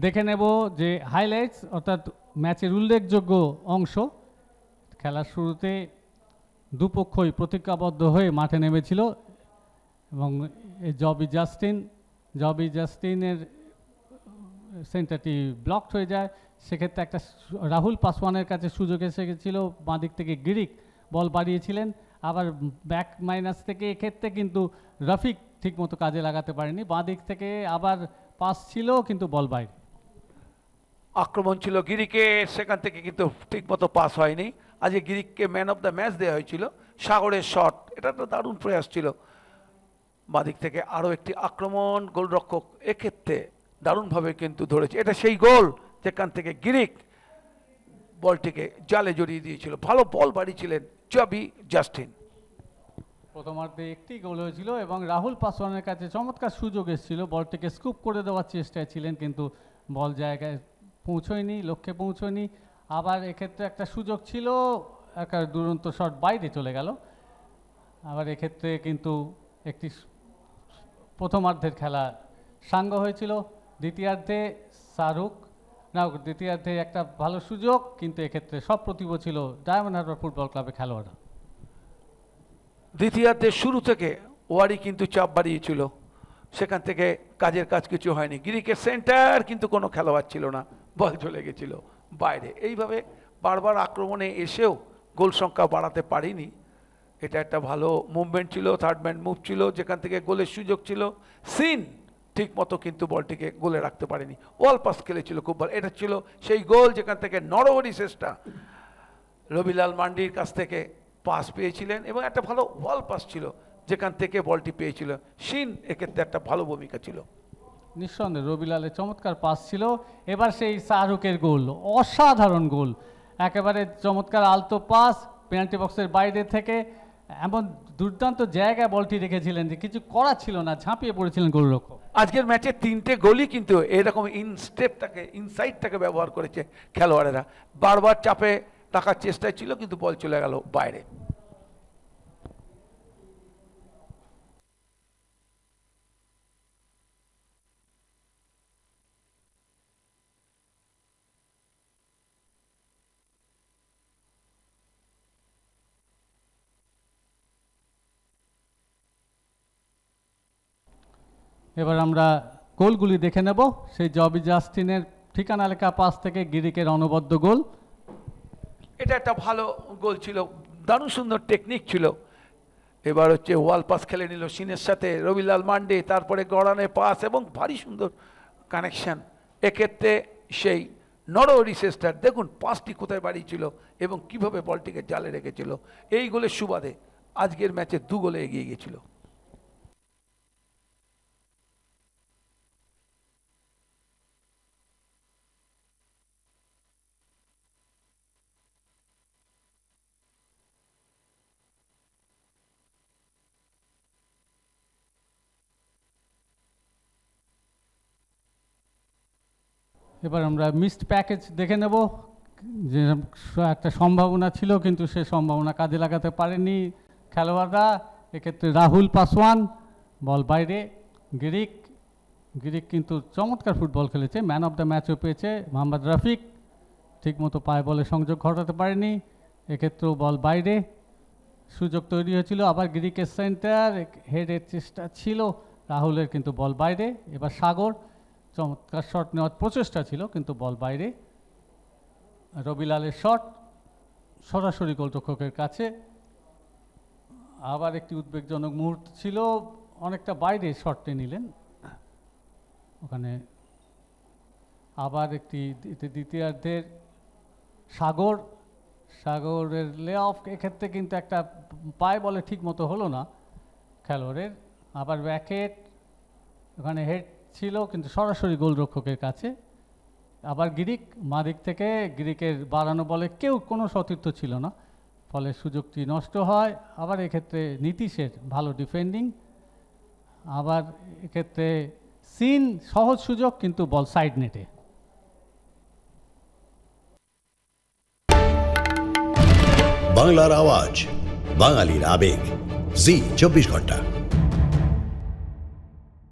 দেখে নেব যে হাইলাইটস অর্থাৎ ম্যাচের উল্লেখযোগ্য অংশ। খেলার শুরুতে দুপক্ষই প্রতিজ্ঞাবদ্ধ হয়ে মাঠে নেমেছিল এবং জবি জাস্টিনের সেন্টারটি ব্লকড হয়ে যায়। সেক্ষেত্রে একটা রাহুল পাসওয়ানের কাছে সুযোগ এসে গেছিল, বাঁ দিক থেকে গিরিক বল বাড়িয়েছিলেন, আবার ব্যাক মাইনাস থেকে এক্ষেত্রে কিন্তু রফিক ঠিকমতো কাজে লাগাতে পারেনি। বাঁ দিক থেকে আবার পাস ছিল কিন্তু বল বাইরে। আক্রমণ ছিল গিরিকের, সেখান থেকে কিন্তু ঠিকমতো পাস হয়নি। আজকে গিরিককে ম্যান অফ দ্য ম্যাচ দেওয়া হয়েছিল। সাগরের শট, এটা একটা দারুণ প্রয়াস ছিল। বাদিক থেকে আরও একটি আক্রমণ, গোলরক্ষক এক্ষেত্রে দারুণভাবে কিন্তু ধরেছে। এটা সেই গোল যেখান থেকে গিরিক বলটিকে জালে জড়িয়ে দিয়েছিল। ভালো বল বাড়িয়েছিলেন জবি জাস্টিন। প্রথমার্ধে একটি গোল হয়েছিল এবং রাহুল পাসওয়ানের কাছে চমৎকার সুযোগ এসেছিল, বলটিকে স্কুপ করে দেওয়ার চেষ্টায় ছিলেন কিন্তু বল জায়গায় পৌঁছয়নি, লক্ষ্যে পৌঁছয়নি। আবার এক্ষেত্রে একটা সুযোগ ছিল, একটা দুরন্ত শট বাইরে চলে গেল। আবার এক্ষেত্রে কিন্তু একটি প্রথমার্ধের খেলা সাঙ্গ হয়েছিল। দ্বিতীয়ার্ধে দ্বিতীয়ার্ধে একটা ভালো সুযোগ, কিন্তু এক্ষেত্রে সব প্রতিভ ছিল ডায়মন্ড হারবার ফুটবল ক্লাবের খেলোয়াড়রা। দ্বিতীয়ার্ধের শুরু থেকে ওয়ারি কিন্তু চাপ বাড়িয়েছিল, সেখান থেকে কাজের কাজ কিছু হয়নি। গিরিকের সেন্টার কিন্তু কোনো খেলোয়াড় ছিল না, বল চলে গেছিল বাইরে। এইভাবে বারবার আক্রমণে এসেও গোল সংখ্যা বাড়াতে পারিনি। এটা একটা ভালো মুভমেন্ট ছিল, থার্ড ম্যান মুভ ছিল, যেখান থেকে গোলের সুযোগ ছিল। সিন ঠিক মতো কিন্তু বলটিকে গোলে রাখতে পারেনি, ওয়াল পাস খেলেছিল খুব ভালো। এটা ছিল সেই গোল যেখান থেকে নরহরি শেষটা রবিলাল মান্ডির কাছ থেকে পাস পেয়েছিলেন এবং একটা ভালো ওয়াল পাস ছিল যেখান থেকে বলটি পেয়েছিল সিন। এক্ষেত্রে একটা ভালো ভূমিকা ছিল। নিঃসন্দেহে রবিলালের চমৎকার পাস ছিল। এবার সেই শাহরুখের গোল, অসাধারণ গোল, একেবারে চমৎকার আলতো পাস, পেনাল্টি বক্সের বাইরে থেকে এমন দুর্দান্ত জায়গায় বলটি রেখেছিলেন যে কিছু করার ছিল না, ঝাঁপিয়ে পড়েছিলেন গোলরক্ষক। আজকের ম্যাচে 3টে গোলই কিন্তু এরকম ইনসাইডটাকে ব্যবহার করেছে খেলোয়াড়েরা। বারবার চাপে থাকার চেষ্টায় ছিল কিন্তু বল চলে গেল বাইরে। এবার আমরা গোলগুলি দেখে নেব। সেই জবি জাস্টিনের ঠিকানা লেখা পাস থেকে গিরিকের অনবদ্য গোল। এটা একটা ভালো গোল ছিল, দারুণ সুন্দর টেকনিক ছিল। এবার হচ্ছে ওয়াল পাস খেলে নিল সিনের সাথে রবিলাল মান্ডি, তারপরে গড়ানে পাস এবং ভারী সুন্দর কানেকশন। এক্ষেত্রে সেই নরহরি শেষটার দেখুন পাসটি কোথায় বাড়িয়েছিল এবং কিভাবে বলটিকে জালে রেখেছিল। এই গোলের সুবাদে আজকের ম্যাচে 2 গোলে এগিয়ে গিয়েছিল। এবার আমরা মিসড প্যাকেজ দেখে নেব। যে একটা সম্ভাবনা ছিল কিন্তু সে সম্ভাবনা কাজে লাগাতে পারেনি খেলোয়াড়রা। এক্ষেত্রে রাহুল পাসওয়ান, বল বাইরে। গিরিক কিন্তু চমৎকার ফুটবল খেলেছে, ম্যান অফ দ্য ম্যাচও পেয়েছে। মোহাম্মদ রফিক ঠিকমতো পায়ে বলে সংযোগ ঘটাতে পারেনি, এক্ষেত্রেও বল বাইরে। সুযোগ তৈরি হয়েছিল, আবার গিরিকের সেন্টার হেডের চেষ্টা ছিল রাহুলের, কিন্তু বল বাইরে। এবার সাগর, চমৎকার শট নেওয়ার প্রচেষ্টা ছিল কিন্তু বল বাইরে। রবিলালের শট সরাসরি গোলরক্ষকের কাছে। আবার একটি উদ্বেগজনক মুহূর্ত ছিল, অনেকটা বাইরে শটটি নিলেন ওখানে। আবার একটি দ্বিতীয়ার্ধের সাগরের লে অফ, এক্ষেত্রে কিন্তু একটা পায়ে বলে ঠিক মতো হলো না খেলোয়াড়ের। আবার ব্যাকেট, ওখানে হেড ছিল কিন্তু সরাসরি গোলরক্ষকের কাছে। আবার গিরিক, মা দিক থেকে গিরিকের বাড়ানো বলে কোনো সতীর্থ ছিল না, ফলে সুযোগটি নষ্ট হয়। আবার এক্ষেত্রে নীতিশের ভালো ডিফেন্ডিং। আবার এক্ষেত্রে সিন সহজ সুযোগ কিন্তু বল সাইড নেটে। বাংলার আওয়াজ, বাঙালির আবেগ, জি 24 ঘন্টা।